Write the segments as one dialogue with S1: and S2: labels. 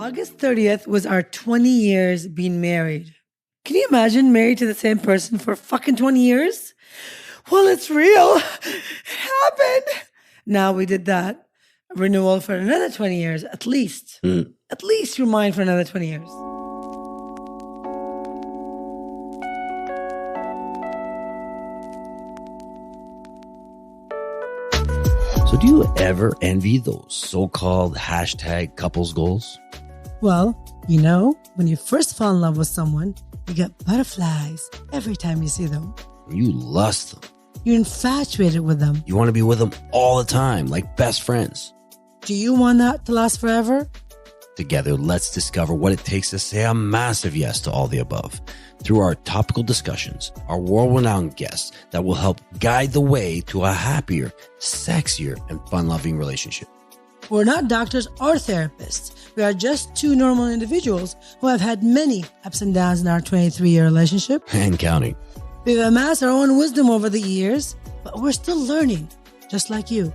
S1: August 30th was our 20 years being married. Can you imagine married to the same person for fucking 20 years? Well, it's real. It happened. Now we did that. Renewal for another 20 years, at least. At least you're mine for another 20 years.
S2: So do you ever envy those so-called hashtag couples goals?
S1: Well, you know, when you first fall in love with someone, you get butterflies every time you see them.
S2: You lust them.
S1: You're infatuated with them.
S2: You want to be with them all the time, like best friends.
S1: Do you want that to last forever?
S2: Together, let's discover what it takes to say a massive yes to all the above through our topical discussions, our world-renowned guests that will help guide the way to a happier, sexier, and fun-loving relationship.
S1: We're not doctors or therapists. We are just two normal individuals who have had many ups and downs in our 23-year relationship.
S2: And counting.
S1: We've amassed our own wisdom over the years, but we're still learning, just like you.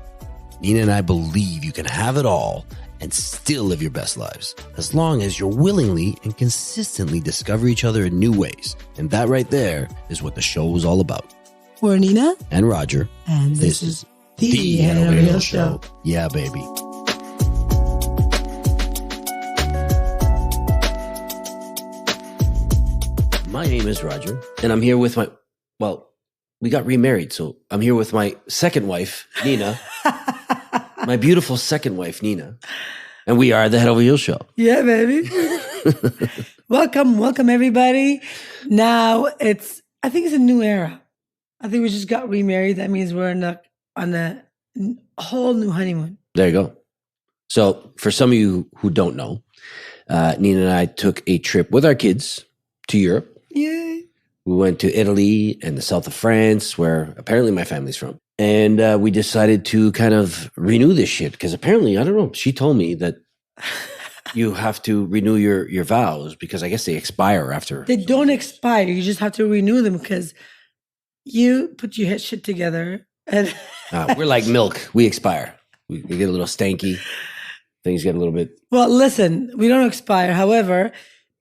S2: Nina and I believe you can have it all and still live your best lives, as long as you're willingly and consistently discover each other in new ways. And that right there is what the show is all about.
S1: We're Nina.
S2: And Roger.
S1: And this is
S2: the
S1: Head Over Heels Show.
S2: Yeah, baby. My name is Roger, and I'm here with we got remarried, so I'm here with my second wife, Nina. My beautiful second wife, Nina. And we are the Head Over Heels Show.
S1: Yeah, baby. Welcome, everybody. Now I think it's a new era. I think we just got remarried. That means we're on a whole new honeymoon.
S2: There you go. So for some of you who don't know, Nina and I took a trip with our kids to Europe.
S1: Yay.
S2: We went to Italy and the south of France, where apparently my family's from. And we decided to kind of renew this shit because apparently, I don't know, she told me that you have to renew your vows because I guess they expire after.
S1: They don't expire. You just have to renew them because you put your shit together. And
S2: we're like milk. We expire. We get a little stanky. Things get a little bit.
S1: Well, listen, we don't expire. However,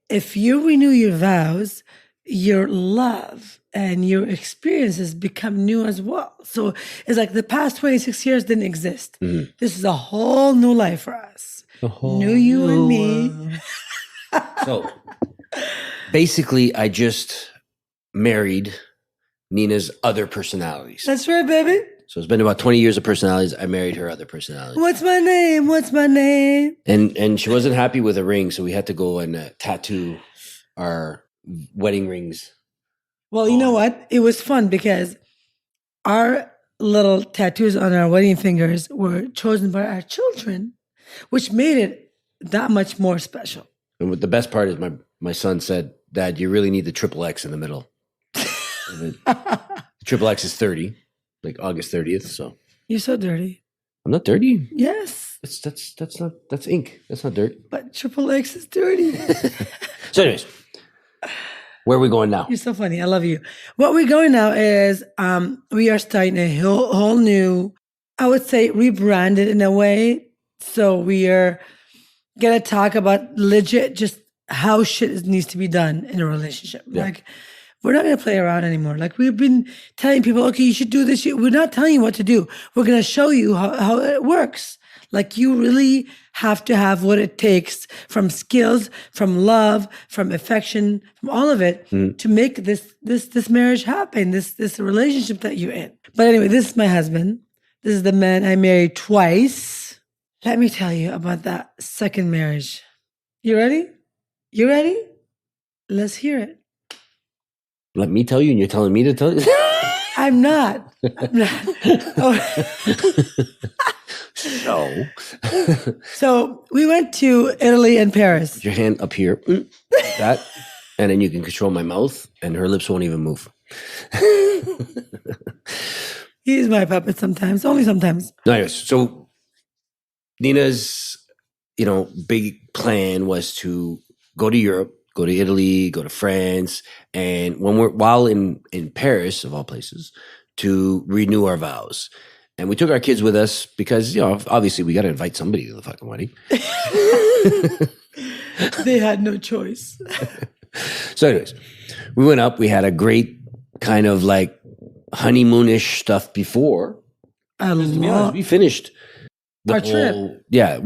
S1: if you renew your vows, your love and your experiences become new as well. So it's like the past 26 years didn't exist. Mm-hmm. This is a whole new life for us. New you and me.
S2: So basically, I just married Nina's other personalities.
S1: That's right, baby.
S2: So it's been about 20 years of personalities. I married her other personalities.
S1: What's my name? What's my name?
S2: And she wasn't happy with a ring, so we had to go and tattoo our wedding rings.
S1: Well, you know what? It was fun because our little tattoos on our wedding fingers were chosen by our children, which made it that much more special.
S2: And what the best part is my son said, "Dad, you really need the triple X in the middle." The triple X is 30, like August 30th. So
S1: you're so dirty.
S2: I'm not dirty.
S1: Yes.
S2: That's ink. That's not dirt.
S1: But triple X is dirty.
S2: So anyways, where are we going now?
S1: You're so funny. I love you. What we're going now is we are starting a whole new, I would say, rebranded in a way. So we are going to talk about legit just how shit needs to be done in a relationship. Yeah. Like, we're not going to play around anymore. Like, we've been telling people, okay, you should do this. We're not telling you what to do. We're going to show you how it works. Like, you really have to have what it takes from skills, from love, from affection, from all of it to make this marriage happen, this relationship that you're in. But anyway, this is my husband. This is the man I married twice. Let me tell you about that second marriage. You ready? You ready? Let's hear it.
S2: Let me tell you, and you're telling me to tell you?
S1: I'm not. Oh.
S2: No.
S1: So we went to Italy and Paris.
S2: Put your hand up here, that, and then you can control my mouth, and her lips won't even move.
S1: He's my puppet sometimes, only sometimes.
S2: Anyways, so Nina's, big plan was to go to Europe, go to Italy, go to France, and while in Paris, of all places, to renew our vows. And we took our kids with us because, obviously we got to invite somebody to the fucking wedding.
S1: They had no choice.
S2: So anyways, we went up. We had a great kind of like honeymoonish stuff before.
S1: I
S2: To be honest,
S1: love
S2: we finished the
S1: our
S2: whole
S1: trip.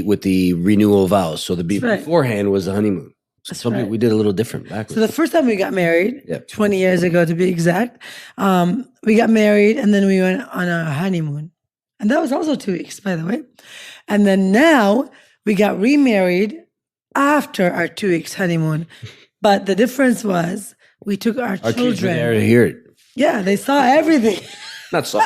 S2: with the renewal vows. So
S1: That's right.
S2: beforehand was the honeymoon. So
S1: That's right.
S2: we did a little different backwards.
S1: So the first time we got married,
S2: Yep.
S1: 20 years ago to be exact, we got married and then we went on a honeymoon. And that was also 2 weeks, by the way. And then now we got remarried after our 2 weeks honeymoon. But the difference was we took our
S2: Our kids were there
S1: children.
S2: to hear it.
S1: Yeah, they saw everything.
S2: Not so.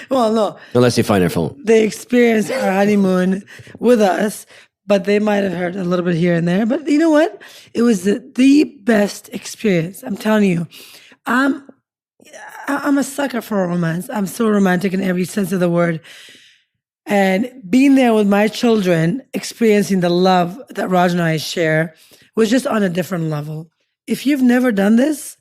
S1: Well, no,
S2: Unless they find their phone.
S1: they experienced our honeymoon with us, but they might have heard a little bit here and there. But you know what? It was the best experience. I'm telling you. I'm a sucker for romance. I'm so romantic in every sense of the word. And being there with my children, experiencing the love that Raj and I share was just on a different level. If you've never done this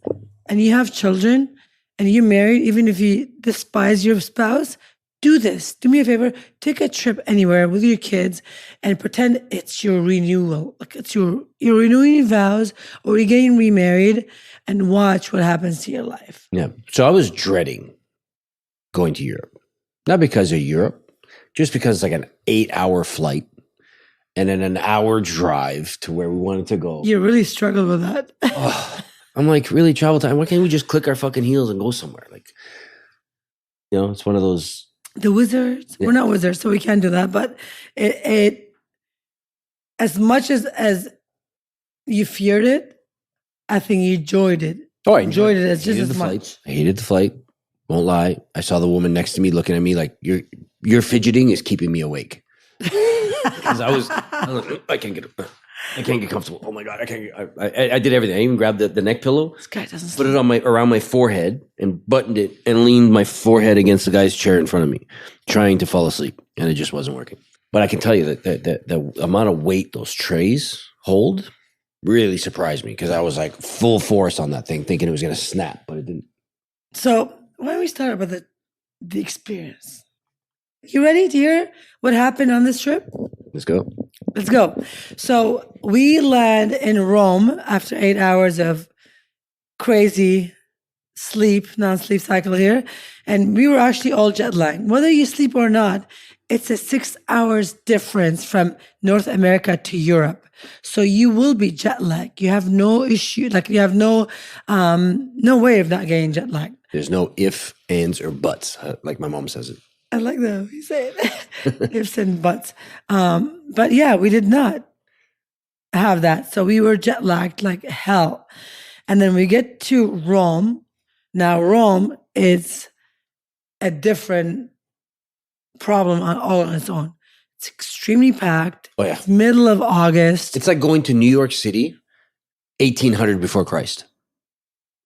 S1: and you have children and you're married, even if you despise your spouse, do this. Do me a favor, take a trip anywhere with your kids and pretend it's your renewal. Like it's you're renewing your vows or you're getting remarried and watch what happens to your life.
S2: Yeah. So I was dreading going to Europe. Not because of Europe, just because it's like an 8-hour flight and then an hour drive to where we wanted to go.
S1: You really struggled with that.
S2: I'm like, really, travel time? Why can't we just click our fucking heels and go somewhere? Like, it's one of those.
S1: The wizards,
S2: Yeah.
S1: we're not wizards, so we can't do that. But it as much as you feared it, I think you enjoyed it.
S2: Oh, I
S1: Enjoyed it as
S2: I
S1: just
S2: hated
S1: as
S2: the
S1: much.
S2: flights. I hated the flight. Won't lie. I saw the woman next to me looking at me like, your fidgeting is keeping me awake. Because I was like, I can't get comfortable. Oh my God, I did everything. I even grabbed the neck pillow,
S1: This guy doesn't
S2: put
S1: sleep.
S2: it around my forehead and buttoned it and leaned my forehead against the guy's chair in front of me, trying to fall asleep. And it just wasn't working. But I can tell you that the amount of weight those trays hold really surprised me because I was like full force on that thing, thinking it was going to snap, but it didn't.
S1: So why don't we start about the experience? You ready to hear what happened on this trip?
S2: Let's go.
S1: Let's go. So we land in Rome after 8 hours of crazy non-sleep cycle here. And we were actually all jet lagged. Whether you sleep or not, it's a 6 hours difference from North America to Europe. So you will be jet lagged. You have no issue. Like you have no way of not getting jet lagged.
S2: There's no if, ands, or buts, like my mom says it.
S1: I like that. You say it. Ifs and buts. But yeah, we did not have that. So we were jet lagged like hell. And then we get to Rome. Now, Rome is a different problem all on its own. It's extremely packed.
S2: Oh, yeah.
S1: It's middle of August.
S2: It's like going to New York City, 1800 before Christ.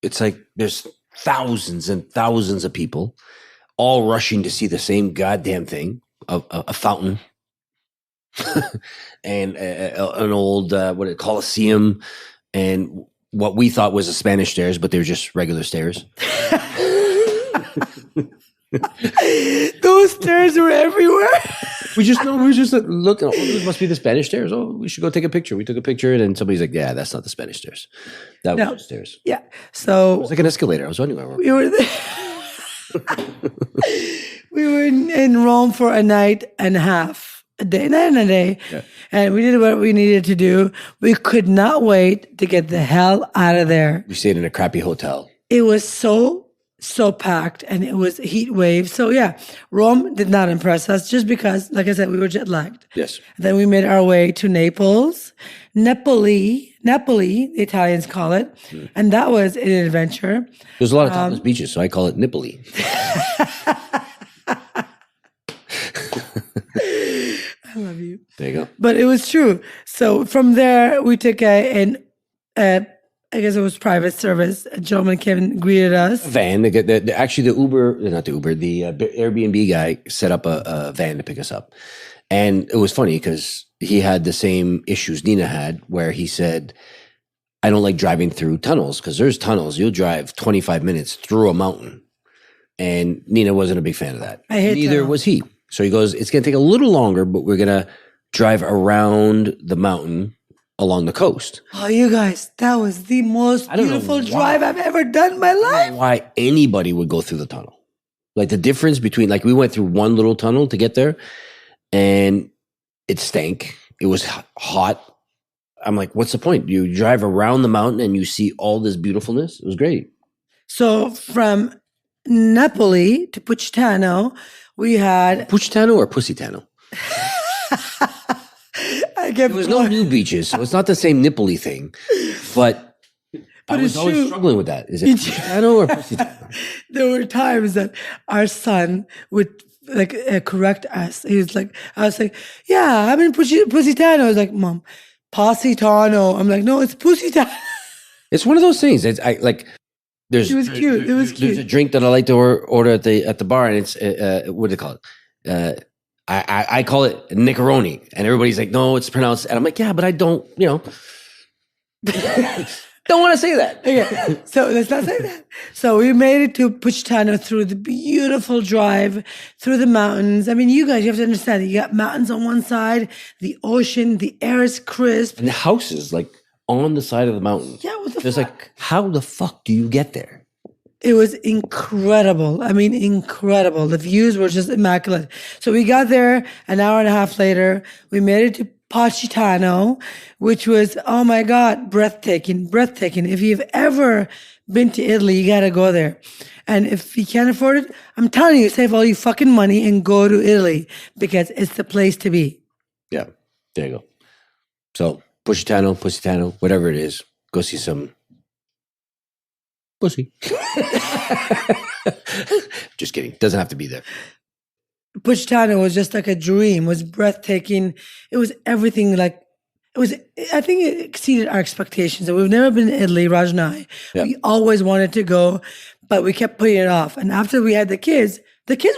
S2: It's like there's thousands and thousands of people all rushing to see the same goddamn thing, a fountain and an old Colosseum and what we thought was a Spanish stairs, but they were just regular stairs.
S1: Those stairs were everywhere.
S2: We just look. Oh, this must be the Spanish stairs. Oh, we should go take a picture. We took a picture, and then somebody's like, "Yeah, that's not the Spanish stairs. That was
S1: No.
S2: just stairs.
S1: Yeah.
S2: It
S1: So
S2: was like an escalator. I was wondering where
S1: we were there. We were in Rome for a night and a half, a day, night and a day.
S2: Yeah.
S1: And we did what we needed to do. We could not wait to get the hell out of there.
S2: we stayed in a crappy hotel.
S1: It was so packed and it was a heat wave. So yeah, Rome did not impress us just because, like I said, we were jet lagged.
S2: Yes,
S1: Then we made our way to Naples, Napoli, the Italians call it. And that was an adventure.
S2: there's a lot of topless beaches, so I call it Nippoli.
S1: I love you.
S2: There you go.
S1: But it was true. So from there, we took I guess it was private service. A gentleman came and greeted us.
S2: Van. Actually, the Uber, not the Uber, the Airbnb guy set up a van to pick us up, and it was funny because he had the same issues Nina had, where he said, "I don't like driving through tunnels because there's tunnels. You'll drive 25 minutes through a mountain," and Nina wasn't a big fan of that.
S1: I hate
S2: Neither
S1: tunnels.
S2: was he. So he goes, "It's going to take a little longer, but we're going to drive around the mountain." along the coast.
S1: Oh, you guys, that was the most
S2: I don't know
S1: beautiful
S2: why.
S1: drive I've ever done in my
S2: I don't
S1: life.
S2: know why anybody would go through the tunnel. Like the difference between, like we went through one little tunnel to get there and it stank. It was hot. I'm like, what's the point? You drive around the mountain and you see all this beautifulness. It was great.
S1: So from Napoli to Positano, we had
S2: Positano or Pussytano?
S1: I get
S2: There was no new beaches, so it's not the same Napoli thing. But I was
S1: it's
S2: always
S1: true.
S2: struggling with that. Is it Positano or Pussytano?
S1: There were times that our son would like correct us. He was like, I was like, yeah, I'm in Positano. I was like, Mom, Positano. I'm like, no, it's Positano.
S2: It's one of those things. It's like there's
S1: It was cute. It was
S2: there's a
S1: cute.
S2: drink that I like to order at the bar, and it's what do they call it? I call it Nicaroni, and everybody's like, no, it's pronounced. And I'm like, yeah, but I don't, don't want to say that.
S1: Okay, so let's not say that. So we made it to Positano through the beautiful drive through the mountains. I mean, you guys, you have to understand that you got mountains on one side, the ocean, the air is crisp.
S2: And the houses like on the side of the mountain.
S1: Yeah, what the
S2: It's
S1: fuck?
S2: like, how the fuck do you get there?
S1: It was incredible. I mean, incredible. The views were just immaculate. So we got there an hour and a half later. We made it to Positano, which was, oh my God, breathtaking, breathtaking. If you've ever been to Italy, you got to go there. And if you can't afford it, I'm telling you, save all your fucking money and go to Italy because it's the place to be.
S2: Yeah, there you go. So Positano, whatever it is, go see some pussy. Just kidding. Doesn't have to be there.
S1: Positano was just like a dream. It was breathtaking. It was everything like it was. I think it exceeded our expectations. And we've never been to Italy, Raj and I.
S2: Yeah.
S1: We always wanted to go, but we kept putting it off. And after we had the kids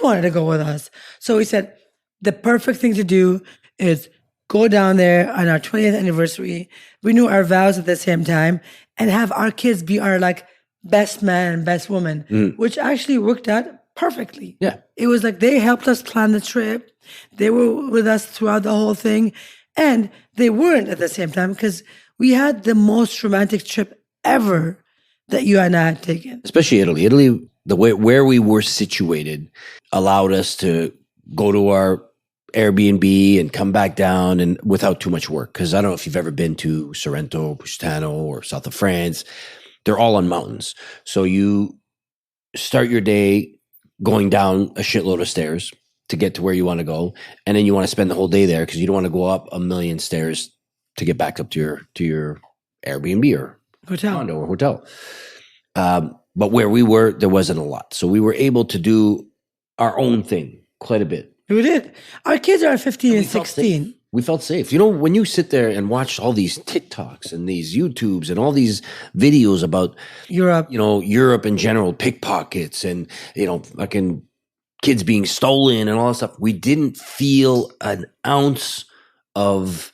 S1: wanted to go with us. So we said the perfect thing to do is go down there on our 20th anniversary, renew our vows at the same time, and have our kids be our like best man and best woman, which actually worked out perfectly.
S2: Yeah.
S1: It was like they helped us plan the trip. They were with us throughout the whole thing. And they weren't at the same time because we had the most romantic trip ever that you and I had taken.
S2: Especially Italy. Italy, the way where we were situated allowed us to go to our Airbnb and come back down and without too much work. Because I don't know if you've ever been to Sorrento, Positano, or south of France. They're all on mountains. So you start your day going down a shitload of stairs to get to where you want to go. And then you want to spend the whole day there because you don't want to go up a million stairs to get back up to your Airbnb or condo or hotel. But where we were, there wasn't a lot. So we were able to do our own thing quite a bit.
S1: We did. Our kids are 15 and 16.
S2: We felt safe. When you sit there and watch all these TikToks and these YouTubes and all these videos about
S1: Europe,
S2: Europe in general, pickpockets and, fucking kids being stolen and all that stuff, we didn't feel an ounce of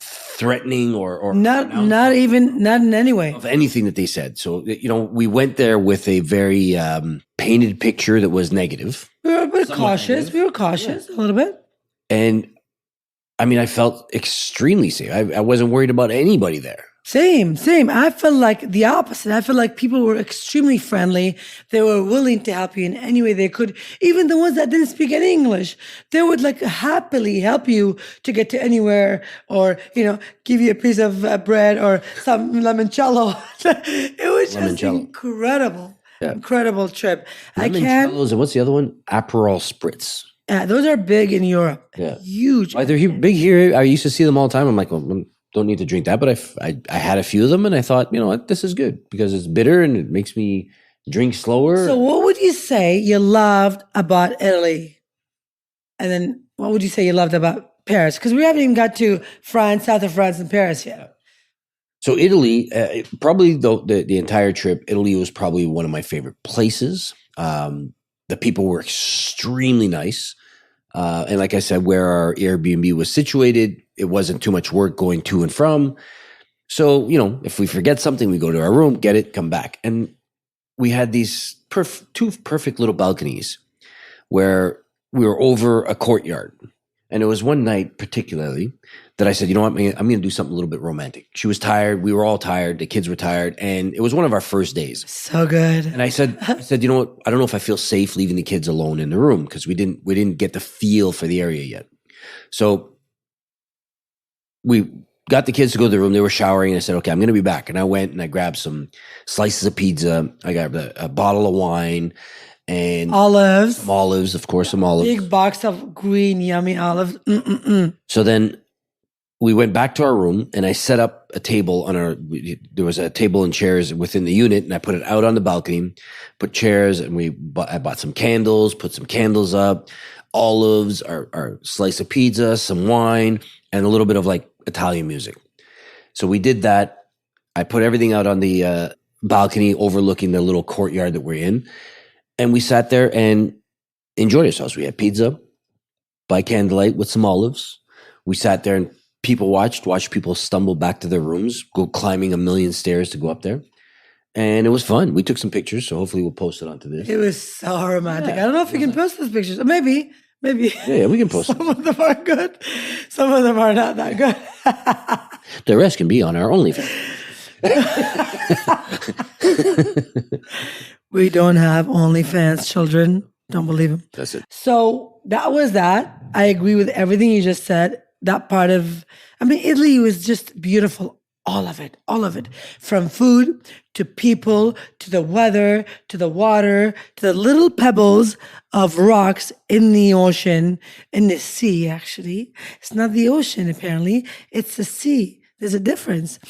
S2: threatening or
S1: not in any way
S2: of anything that they said. So, we went there with a very painted picture that was negative.
S1: We were a bit cautious. We were cautious a little bit.
S2: And I mean, I felt extremely safe. I wasn't worried about anybody there.
S1: Same. I felt like the opposite. I felt like people were extremely friendly. They were willing to help you in any way they could. Even the ones that didn't speak any English, they would like happily help you to get to anywhere or, give you a piece of bread or some limoncello. It was just incredible. Yeah. Incredible trip.
S2: Limoncellos and what's the other one? Aperol Spritz.
S1: Yeah, those are big in Europe.
S2: Yeah.
S1: Huge.
S2: They're big here. I used to see them all the time. I'm like, well, don't need to drink that. But I had a few of them and I thought, what, this is good because it's bitter and it makes me drink slower.
S1: So what would you say you loved about Italy? And then what would you say you loved about Paris? Because we haven't even got to France, south of France and Paris yet.
S2: So Italy, probably the entire trip, Italy was probably one of my favorite places. The people were extremely nice. And like I said, where our Airbnb was situated, it wasn't too much work going to and from. So, if we forget something, we go to our room, get it, come back. And we had these two perfect little balconies where we were over a courtyard. And it was one night particularly that I said, you know what, I'm going to do something a little bit romantic. She was tired. We were all tired. The kids were tired. And it was one of our first days.
S1: So good.
S2: And I said, you know what? I don't know if I feel safe leaving the kids alone in the room because we didn't get the feel for the area yet. So we got the kids to go to the room. They were showering. And I said, okay, I'm going to be back. And I went and I grabbed some slices of pizza. I got a bottle of wine. And
S1: olives.
S2: Some olives, of course, some olives.
S1: Big box of green, yummy olives. Mm-mm-mm.
S2: So then we went back to our room and I set up a table there was a table and chairs within the unit and I put it out on the balcony, put chairs and I bought some candles, put some candles up, olives, our slice of pizza, some wine, and a little bit of like Italian music. So we did that. I put everything out on the balcony overlooking the little courtyard that we're in. And we sat there and enjoyed ourselves. We had pizza by candlelight with some olives. We sat there and people watched people stumble back to their rooms, go climbing a million stairs to go up there. And it was fun. We took some pictures, so hopefully we'll post it onto this.
S1: It was so romantic. Yeah. I don't know if we can post those pictures. Maybe.
S2: Yeah, we can post
S1: them. Some of them are good. Some of them are not that good.
S2: The rest can be on our OnlyFans.
S1: We don't have OnlyFans, children. Don't believe him.
S2: That's it.
S1: So that was that. I agree with everything you just said. That part of, Italy was just beautiful. All of it. From food to people to the weather to the water to the little pebbles of rocks in the ocean, in the sea, actually. It's not the ocean, apparently. It's the sea. There's a difference.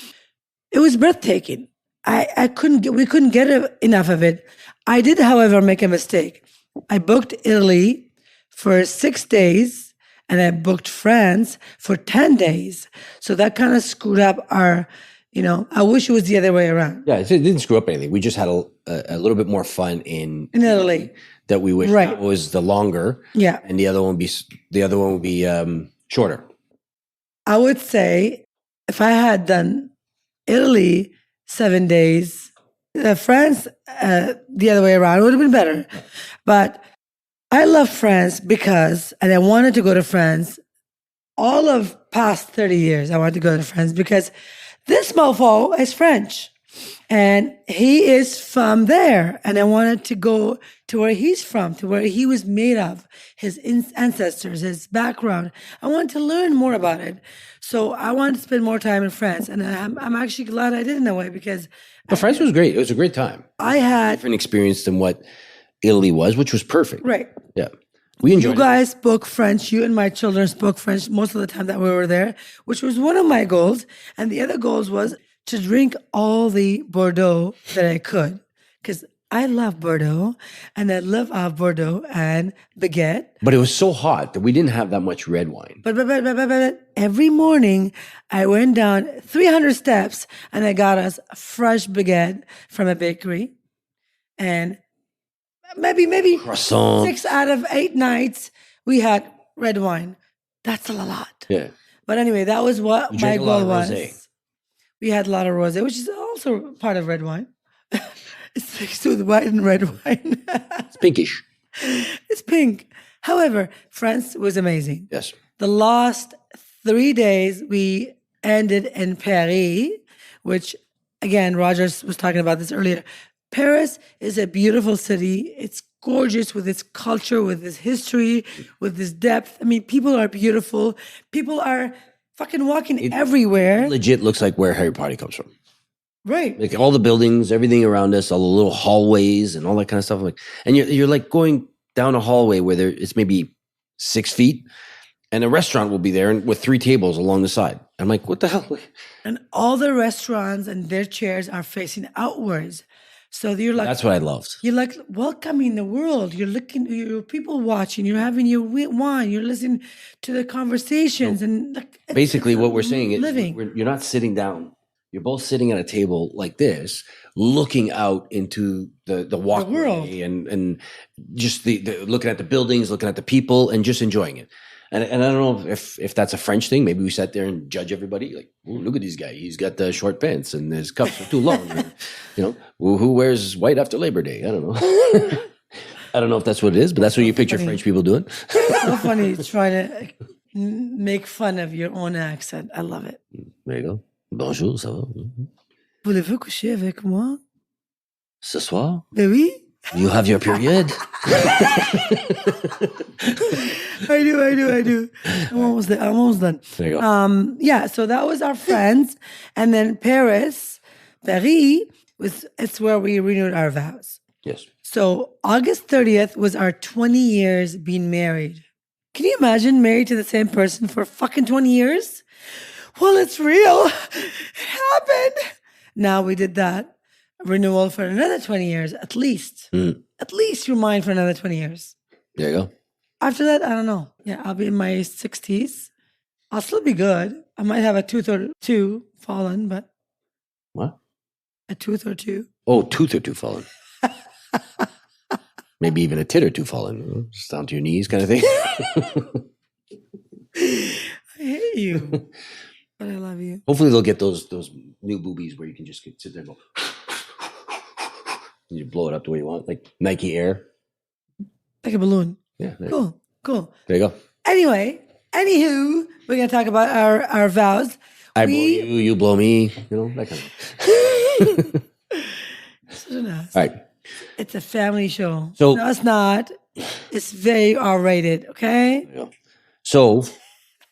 S1: It was breathtaking. We couldn't get enough of it. I did, however, make a mistake. I booked Italy for 6 days and I booked France for 10 days. So that kind of screwed up our, I wish it was the other way around.
S2: Yeah, it didn't screw up anything. We just had a little bit more fun in
S1: Italy.
S2: That we wish that was the longer.
S1: Yeah.
S2: And the other one would be shorter.
S1: I would say if I had done Italy 7 days, France the other way around, it would have been better. But I love France and I wanted to go to France all of past 30 years. I wanted to go to France because this mofo is French and he is from there. And I wanted to go to where he's from, to where he was made of, his ancestors, his background. I wanted to learn more about it. So I wanted to spend more time in France. And I'm actually glad I did in a way because...
S2: But France was great. It was a great time.
S1: I had...
S2: different experience than what Italy was, which was perfect.
S1: Right.
S2: Yeah. We enjoyed it.
S1: You guys spoke French. You and my children spoke French most of the time that we were there, which was one of my goals. And the other goals was to drink all the Bordeaux that I could. Because I love Bordeaux. And I love Bordeaux and baguette.
S2: But it was so hot that we didn't have that much red wine.
S1: But every morning I went down 300 steps and I got us a fresh baguette from a bakery. And maybe
S2: croissant.
S1: 6 out of 8 nights we had red wine. That's a lot.
S2: Yeah.
S1: But anyway, that was what my goal was.
S2: Rosé.
S1: We had a lot of rosé, which is also part of red wine. It's mixed with white and red wine.
S2: It's pinkish.
S1: It's pink. However, France was amazing.
S2: Yes.
S1: The last 3 days we ended in Paris, which again, Rogers was talking about this earlier. Paris is a beautiful city. It's gorgeous with its culture, with its history, with its depth. People are beautiful. People are fucking walking everywhere.
S2: It legit looks like where Harry Potter comes from.
S1: Right.
S2: Like all the buildings, everything around us, all the little hallways and all that kind of stuff. And you're like going down a hallway where it's maybe 6 feet and a restaurant will be there and with 3 tables along the side. I'm like, what the hell?
S1: And all the restaurants and their chairs are facing outwards. So you're like,
S2: that's what I loved.
S1: You're like welcoming the world. You're people watching. You're having your wine. You're listening to the conversations and
S2: basically what we're saying is you're not sitting down. You're both sitting at a table like this, looking out into the walkway and just the looking at the buildings, looking at the people, and just enjoying it. And I don't know if that's a French thing. Maybe we sat there and judge everybody. Like, oh, look at this guy. He's got the short pants and his cuffs are too long. Who wears white after Labor Day? I don't know. I don't know if that's what it is, but that's what you picture French people doing.
S1: So funny trying to make fun of your own accent. I love it.
S2: There you go. Bonjour, ça va?
S1: Voulez-vous coucher avec moi?
S2: Ce soir?
S1: Ben oui.
S2: You have your period?
S1: I do. I'm almost done.
S2: There you go.
S1: Yeah, so that was our friends. And then Paris it's where we renewed our vows.
S2: Yes.
S1: So August 30th was our 20 years being married. Can you imagine married to the same person for fucking 20 years? Well, it's real. It happened. Now we did that renewal for another 20 years, at least. At least you're mine for another 20 years.
S2: There you go.
S1: After that, I don't know. Yeah, I'll be in my 60s. I'll still be good. I might have a tooth or two fallen, but...
S2: What?
S1: A tooth or two.
S2: Oh, tooth or two fallen. Maybe even a tit or two fallen. Just down to your knees kind of thing.
S1: I hate you. But I love you.
S2: Hopefully they'll get those new boobies where you can just sit there and go... and you blow it up the way you want. Like Nike Air.
S1: Like a balloon.
S2: Yeah.
S1: Cool.
S2: There you go.
S1: Anyway, anywho, we're going to talk about our vows.
S2: I blow you, you blow me. You know, that kind of...
S1: Such an ass.
S2: All right.
S1: It's a family show.
S2: So,
S1: no, it's not. It's very R-rated, okay?
S2: Yeah. So,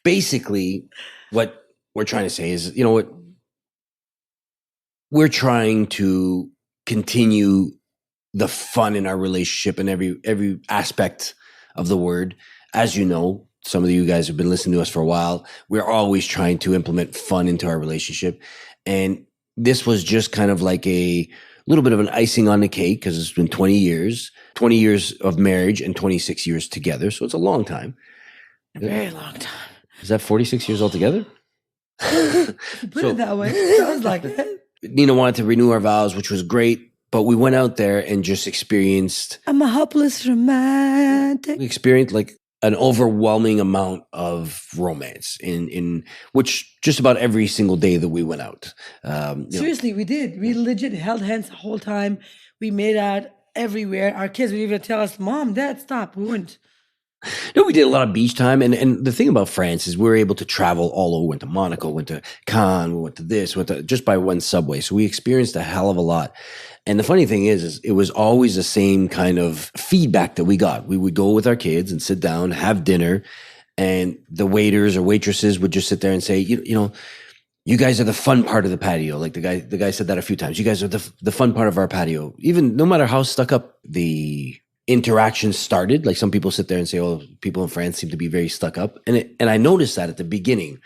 S2: basically, what we're trying to say is, you know what? We're trying to continue the fun in our relationship in every aspect of the word. As you know, some of you guys have been listening to us for a while. We're always trying to implement fun into our relationship. And this was just kind of like a little bit of an icing on the cake because it's been 20 years of marriage and 26 years together. So it's a long time.
S1: A very long time.
S2: Is that 46 years altogether?
S1: You put it that way. It sounds like it.
S2: Nina wanted to renew our vows, which was great. But we went out there and just experienced...
S1: I'm a hopeless romantic.
S2: We experienced like an overwhelming amount of romance in which just about every single day that we went out.
S1: Seriously, we did. We legit held hands the whole time. We made out everywhere. Our kids would even tell us, Mom, Dad, stop. We wouldn't.
S2: No, we did a lot of beach time. And the thing about France is we were able to travel all over. We went to Monaco, went to Cannes, we went to this, just by one subway. So we experienced a hell of a lot. And the funny thing is it was always the same kind of feedback that we got. We would go with our kids and sit down, have dinner, and the waiters or waitresses would just sit there and say, you know, you guys are the fun part of the patio. Like the guy said that a few times. You guys are the fun part of our patio. Even no matter how stuck up the interaction started, like some people sit there and say, oh, people in France seem to be very stuck up. And I noticed that at the beginning.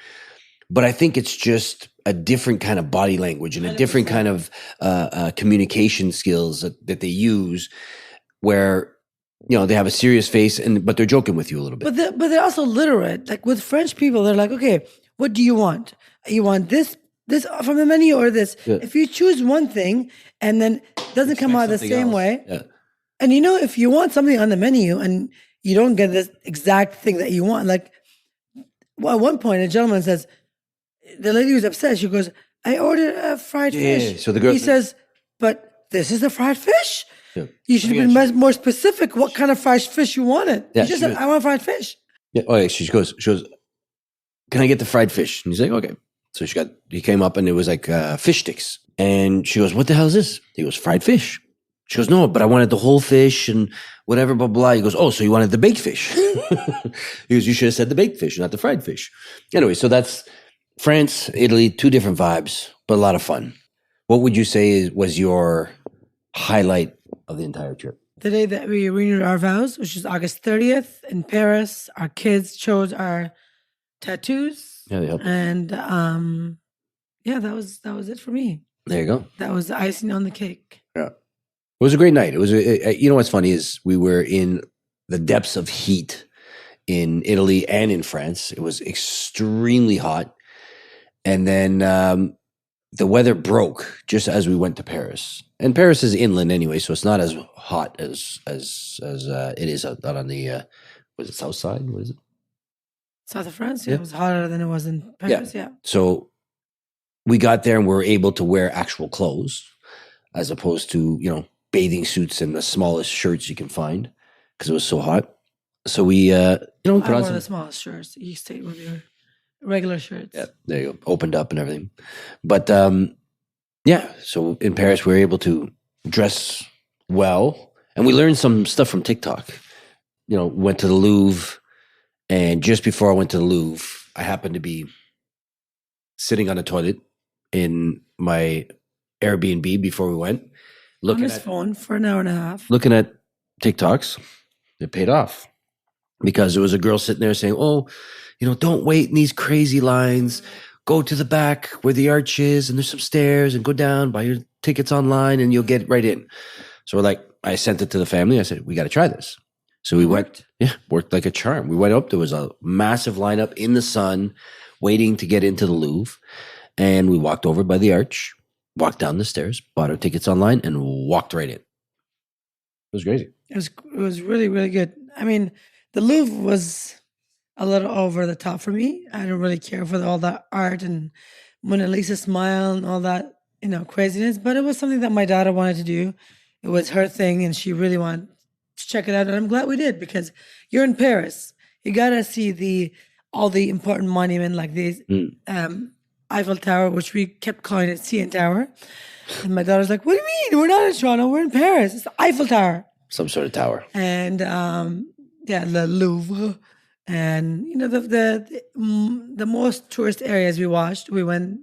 S2: But I think it's just a different kind of body language and a 100%. Different kind of communication skills that they use where, you know, they have a serious face but they're joking with you a little bit.
S1: But they're also literate. Like with French people, they're like, okay, what do you want? You want this from the menu or this? Yeah. If you choose one thing and then it doesn't come out the same way. Yeah. And you know, if you want something on the menu and you don't get this exact thing that you want, like at one point a gentleman says, the lady was upset. She goes, I ordered a fried fish. Yeah. So the girl, he says, but this is a fried fish. Yeah. You should have been more specific what kind of fried fish you wanted. Yeah, you just said, I want fried fish.
S2: Yeah. Oh, yeah. She goes, can I get the fried fish? And he's like, okay. So he came up and it was like fish sticks. And she goes, what the hell is this? He goes, fried fish. She goes, no, but I wanted the whole fish and whatever, blah, blah. He goes, oh, so you wanted the baked fish. He goes, you should have said the baked fish, not the fried fish. Anyway, so that's France, Italy, two different vibes, but a lot of fun. What would you say was your highlight of the entire trip?
S1: The day that we renewed our vows, which is August 30th in Paris. Our kids chose our tattoos.
S2: Yeah, they helped.
S1: And yeah, that was it for me.
S2: There you go.
S1: That was the icing on the cake.
S2: Yeah. It was a great night. It was, you know what's funny is we were in the depths of heat in Italy and in France. It was extremely hot. And then the weather broke just as we went to Paris. And Paris is inland anyway, so it's not as hot as it is out on the, was it south side? What is it?
S1: South of France? Yeah, it was hotter than it was in Paris, yeah.
S2: So we got there and we were able to wear actual clothes as opposed to, you know, bathing suits and the smallest shirts you can find because it was so hot. So we,
S1: I
S2: put on
S1: wore
S2: some.
S1: the small shirts. You stayed with your regular shirts.
S2: Yeah, there you go. Opened up and everything. But yeah, so in Paris, we were able to dress well. And we learned some stuff from TikTok. Went to the Louvre. And just before I went to the Louvre, I happened to be sitting on a toilet in my Airbnb before we went,
S1: On
S2: looking
S1: his
S2: at
S1: phone for an hour and a half.
S2: looking at TikToks. It paid off because there was a girl sitting there saying, "Oh, don't wait in these crazy lines. Go to the back where the arch is, and there's some stairs, and go down, buy your tickets online, and you'll get right in." So I sent it to the family. I said, "We got to try this." So we went. Yeah, worked like a charm. We went up. There was a massive lineup in the sun, waiting to get into the Louvre, and we walked over by the arch, walked down the stairs, bought our tickets online, and walked right in. It was crazy.
S1: It was really, really good. I mean, the Louvre was a little over the top for me. I don't really care for all that art and Mona Lisa smile and all that, craziness. But it was something that my daughter wanted to do. It was her thing, and she really wanted to check it out. And I'm glad we did, because you're in Paris. You gotta see all the important monuments like these. Eiffel Tower, which we kept calling it CN Tower. And my daughter's like, "What do you mean? We're not in Toronto. We're in Paris. It's the Eiffel Tower."
S2: Some sort of tower.
S1: And the Louvre. And the most tourist areas we went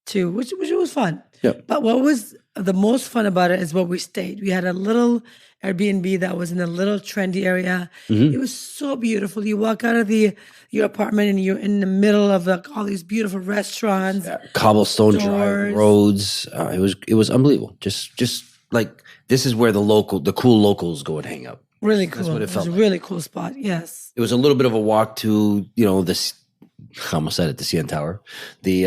S1: to, which was fun.
S2: Yeah.
S1: But what was the most fun about it is where we stayed. We had a little Airbnb that was in a little trendy area. It was so beautiful. You walk out of your apartment and you're in the middle of all these beautiful restaurants,
S2: cobblestone dry roads. It was unbelievable. Just like this is where the cool locals go and hang out.
S1: Really cool.
S2: That's what it felt like.
S1: A really cool spot. Yes.
S2: It was a little bit of a walk to this. I almost said it, the CN Tower, the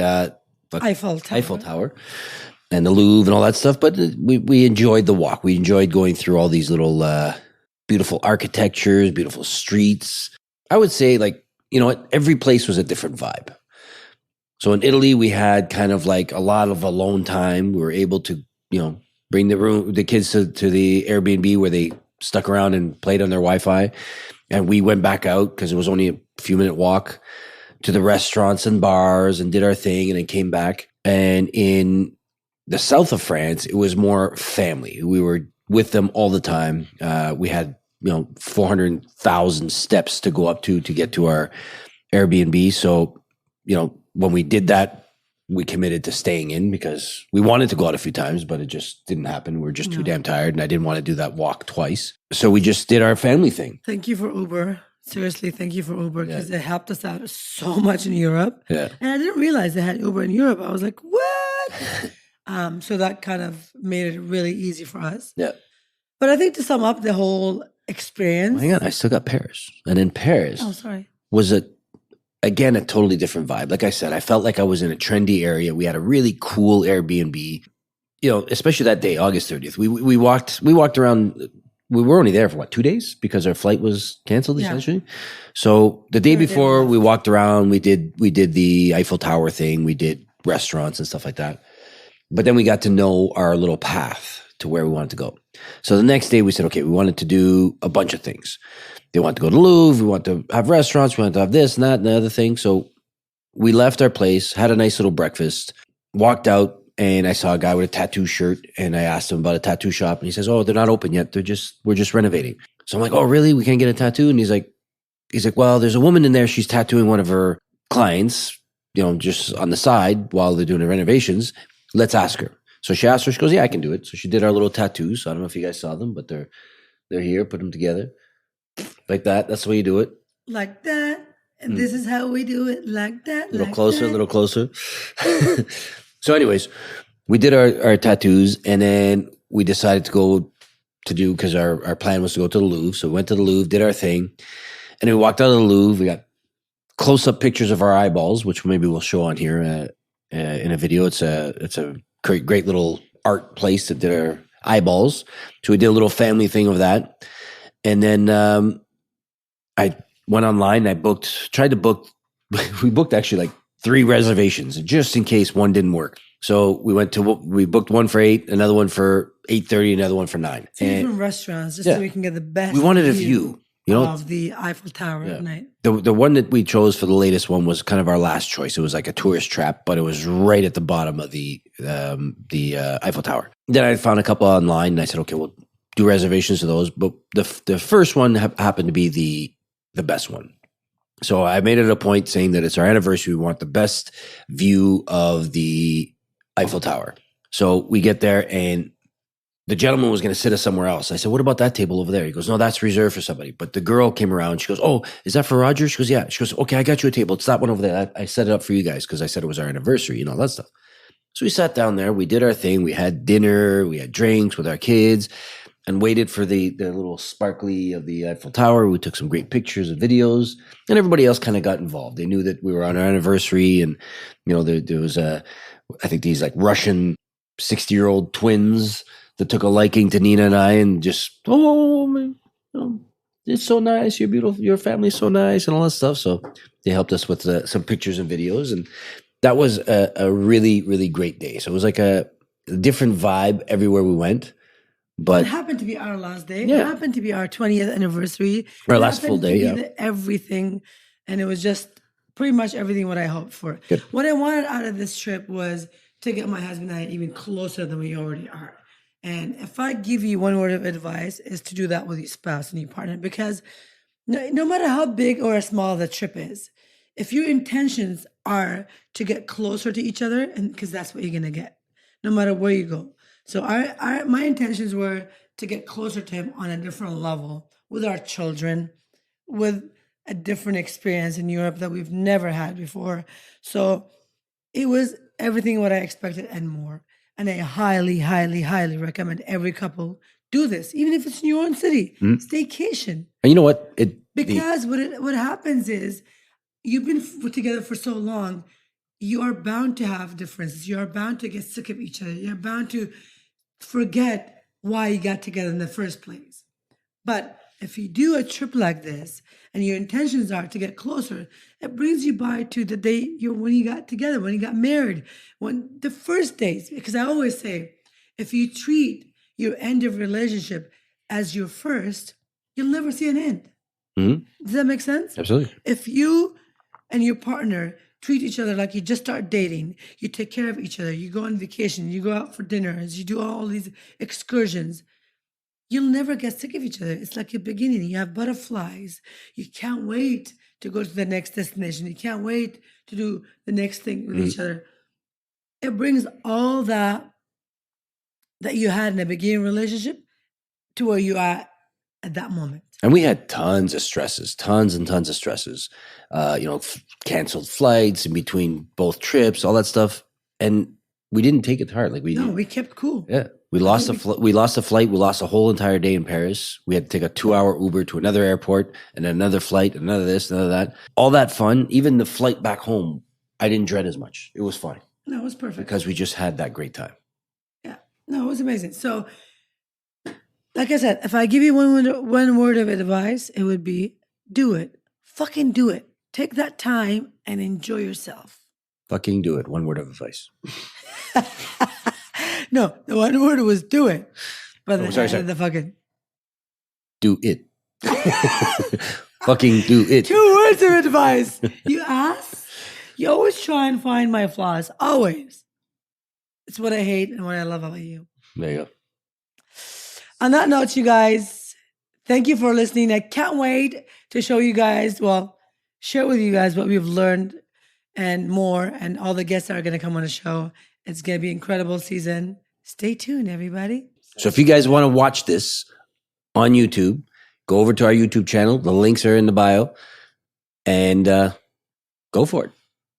S1: Eiffel
S2: Tower, and the Louvre and all that stuff. But we enjoyed the walk. We enjoyed going through all these little beautiful architectures, beautiful streets. I would say, every place was a different vibe. So in Italy, we had kind of like a lot of alone time. We were able to, bring the kids to the Airbnb where they stuck around and played on their Wi-Fi. And we went back out because it was only a few minute walk to the restaurants and bars and did our thing and then came back. And in the south of France, it was more family. We were with them all the time. We had, 400,000 steps to go up to get to our Airbnb. So, when we did that, we committed to staying in because we wanted to go out a few times, but it just didn't happen. We were just too damn tired, and I didn't want to do that walk twice. So we just did our family thing.
S1: Thank you for Uber. Seriously, thank you for Uber, because it helped us out so much in Europe.
S2: Yeah.
S1: And I didn't realize they had Uber in Europe. I was like, what? So that kind of made it really easy for us.
S2: Yeah.
S1: But I think to sum up the whole experience.
S2: Hang on, I still got Paris. And in Paris was again, a totally different vibe. Like I said, I felt like I was in a trendy area. We had a really cool Airbnb, especially that day, August 30th. We walked around. We were only there for 2 days because our flight was canceled essentially. So the day before we walked around, we did the Eiffel Tower thing. We did restaurants and stuff like that. But then we got to know our little path to where we wanted to go. So the next day we said, okay, we wanted to do a bunch of things. They want to go to the Louvre. We want to have restaurants. We want to have this and that and the other thing. So we left our place, had a nice little breakfast, walked out, and I saw a guy with a tattoo shirt. And I asked him about a tattoo shop. And he says, "Oh, they're not open yet. We're just renovating." So I'm like, "Oh, really? We can't get a tattoo?" And he's like, "Well, there's a woman in there. She's tattooing one of her clients, just on the side while they're doing the renovations. Let's ask her." So she asked her. She goes, "Yeah, I can do it." So she did our little tattoos. I don't know if you guys saw them, but they're here. Put them together. Like that. That's the way you do it.
S1: Like that. And this is how we do it. Like that.
S2: A little closer. So anyways, we did our tattoos, and then we decided to go to do, because our plan was to go to the Louvre. So we went to the Louvre, did our thing. And then we walked out of the Louvre. We got close-up pictures of our eyeballs, which maybe we'll show on here in a video. It's a great little art place that did our eyeballs. So we did a little family thing of that. And then I went online and we booked actually like 3 reservations just in case one didn't work. So we booked one for 8, another one for 8:30, another one for 9.
S1: Different restaurants, just so we can get the best.
S2: We wanted a view.
S1: of the Eiffel Tower at night.
S2: The one that we chose for the latest one was kind of our last choice. It was like a tourist trap, but it was right at the bottom of the Eiffel Tower. Then I found a couple online, and I said, okay, we'll do reservations for those. But the first one happened to be the best one. So I made it a point saying that it's our anniversary. We want the best view of the Eiffel Tower. So we get there, and the gentleman was going to sit us somewhere else. I said, what about that table over there? He goes, no, that's reserved for somebody. But the girl came around. She goes, oh, is that for Roger? She goes, yeah. She goes, okay, I got you a table. It's that one over there. I set it up for you guys because I said it was our anniversary and all that stuff. So we sat down there. We did our thing. We had dinner. We had drinks with our kids and waited for the little sparkly of the Eiffel Tower. We took some great pictures and videos, and everybody else kind of got involved. They knew that we were on our anniversary, and there was I think these like Russian 60-year-old twins that took a liking to Nina and I, and just it's so nice. You're beautiful. Your family's so nice, and all that stuff. So they helped us with some pictures and videos, and that was a really, really great day. So it was like a different vibe everywhere we went. But
S1: it happened to be our last day.
S2: Yeah.
S1: It happened to be our 20th anniversary.
S2: Our last full day,
S1: everything. And it was just pretty much everything what I hoped for.
S2: Good.
S1: What I wanted out of this trip was to get my husband and I even closer than we already are. And if I give you one word of advice, is to do that with your spouse and your partner. Because no matter how big or small the trip is, if your intentions are to get closer to each other, and because that's what you're going to get, no matter where you go. So my intentions were to get closer to him on a different level with our children, with a different experience in Europe that we've never had before. So it was everything what I expected and more. And I highly, highly, highly recommend every couple do this, even if it's in your own city. Staycation.
S2: And you know what?
S1: Because what happens is you've been together for so long, you are bound to have differences. You are bound to get sick of each other. You're bound to forget why you got together in the first place. But if you do a trip like this and your intentions are to get closer, it brings you by to the day when you got together, when you got married, when the first days. Because I always say, if you treat your end of relationship as your first, you'll never see an end. Mm-hmm. Does that make sense?
S2: Absolutely.
S1: If you and your partner treat each other like you just start dating, you take care of each other, you go on vacation, you go out for dinners, you do all these excursions, you'll never get sick of each other. It's like a beginning. You have butterflies. You can't wait to go to the next destination. You can't wait to do the next thing with each other. It brings all that you had in a beginning relationship to where you are at that moment.
S2: And we had tons of stresses, tons and tons of stresses. Canceled flights in between both trips, all that stuff, and we didn't take it to heart.
S1: We kept cool.
S2: Yeah, we lost we lost a flight. We lost a whole entire day in Paris. We had to take a 2-hour Uber to another airport, and then another flight, another this, another that. All that fun. Even the flight back home, I didn't dread as much. It was fine.
S1: No, it was perfect
S2: because we just had that great time.
S1: Yeah, no, it was amazing. So, like I said, if I give you one word of advice, it would be do it. Fucking do it. Take that time and enjoy yourself.
S2: Fucking do it. One word of advice.
S1: No, the one word was do it. But
S2: sorry.
S1: The fucking.
S2: Do it. Fucking do it.
S1: 2 words of advice. You ask. You always try and find my flaws. Always. It's what I hate and what I love about you.
S2: There you go.
S1: On that note, you guys, thank you for listening. I can't wait to show you guys, share with you guys what we've learned and more, and all the guests that are going to come on the show. It's going to be an incredible season. Stay tuned, everybody.
S2: So if you guys want to watch this on YouTube, go over to our YouTube channel. The links are in the bio, and go for it.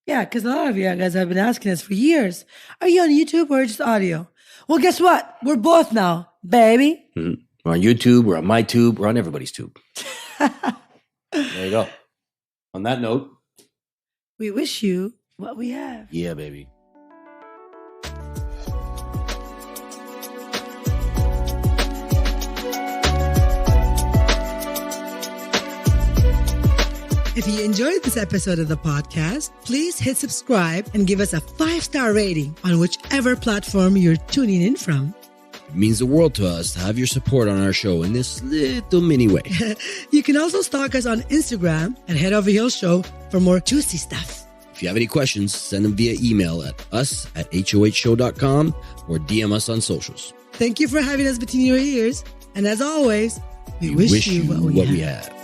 S1: Yeah, because a lot of you guys have been asking us for years, are you on YouTube or just audio? Well, guess what? We're both now, baby.
S2: Mm-hmm. We're on YouTube. We're on my tube. We're on everybody's tube. There you go. On that note,
S1: we wish you what we have.
S2: Yeah, baby.
S1: If you enjoyed this episode of the podcast, please hit subscribe and give us a 5-star rating on whichever platform you're tuning in from.
S2: It means the world to us to have your support on our show in this little mini way.
S1: You can also stalk us on Instagram at Head Over Heels Show for more juicy stuff.
S2: If you have any questions, send them via email at us@hohshow.com or DM us on socials.
S1: Thank you for having us between your ears. And as always, we wish you what we have.